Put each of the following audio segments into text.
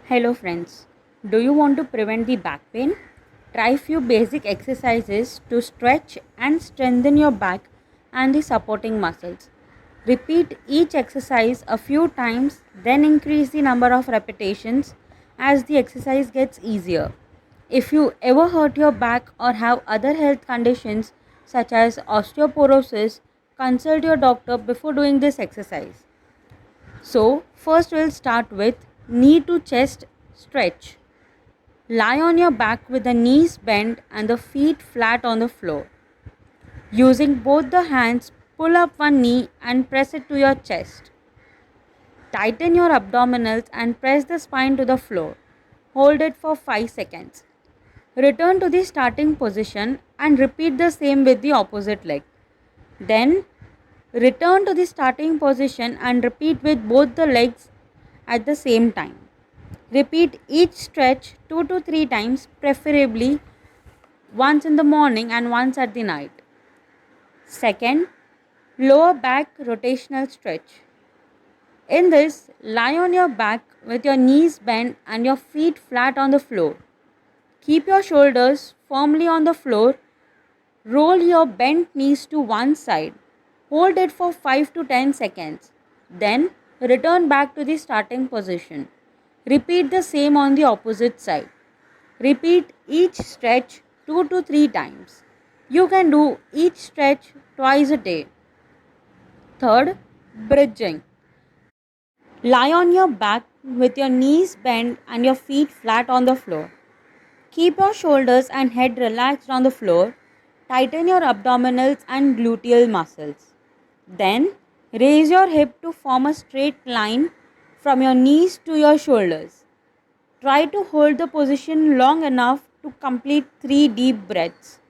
Hello friends. Do you want to prevent the back pain? Try few basic exercises to stretch and strengthen your back and the supporting muscles. Repeat each exercise a few times, then increase the number of repetitions as the exercise gets easier. If you ever hurt your back or have other health conditions such as osteoporosis, consult your doctor before doing this exercise. So, first we'll start with knee to chest stretch. Lie on your back with the knees bent and the feet flat on the floor. Using both the hands, pull up one knee and press it to your chest. Tighten your abdominals and press the spine to the floor. Hold it for 5 seconds. Return to the starting position and repeat the same with the opposite leg. Then return to the starting position and repeat with both the legs at the same time. Repeat each stretch 2 to 3 times, preferably once in the morning and once at the night. Second, lower back rotational stretch. In this, lie on your back with your knees bent and your feet flat on the floor. Keep your shoulders firmly on the floor. Roll your bent knees to one side. Hold it for 5 to 10 seconds. Then return back to the starting position. Repeat the same on the opposite side. Repeat each stretch 2 to 3 times. You can do each stretch twice a day. Third, bridging. Lie on your back with your knees bent and your feet flat on the floor. Keep your shoulders and head relaxed on the floor. Tighten your abdominals and gluteal muscles. Then raise your hip to form a straight line from your knees to your shoulders. Try to hold the position long enough to complete 3 deep breaths.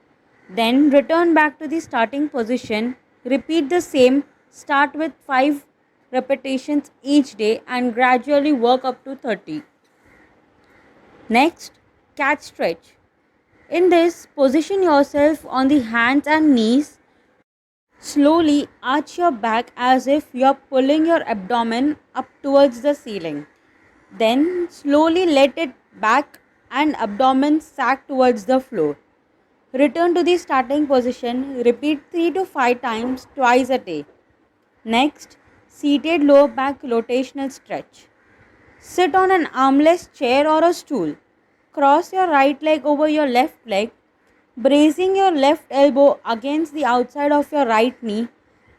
Then return back to the starting position. Repeat the same. Start with 5 repetitions each day and gradually work up to 30. Next, cat stretch. In this, position yourself on the hands and knees. Slowly arch your back as if you are pulling your abdomen up towards the ceiling. Then slowly let it back and abdomen sag towards the floor. Return to the starting position. Repeat 3 to 5 times twice a day. Next, seated lower back rotational stretch. Sit on an armless chair or a stool. Cross your right leg over your left leg, bracing your left elbow against the outside of your right knee.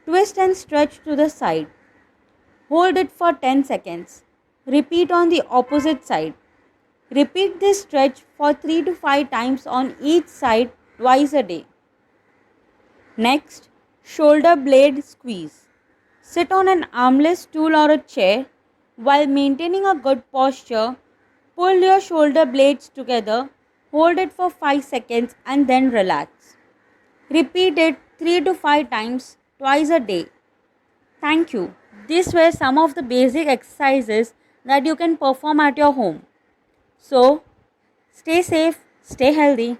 Twist and stretch to the side. Hold it for 10 seconds. Repeat on the opposite side. Repeat this stretch for 3 to 5 times on each side twice a day. Next, shoulder blade squeeze. Sit on an armless stool or a chair. While maintaining a good posture, pull your shoulder blades together, hold it for 5 seconds and then relax. Repeat it 3 to 5 times twice a day. Thank you. These were some of the basic exercises that you can perform at your home. So, stay safe, stay healthy.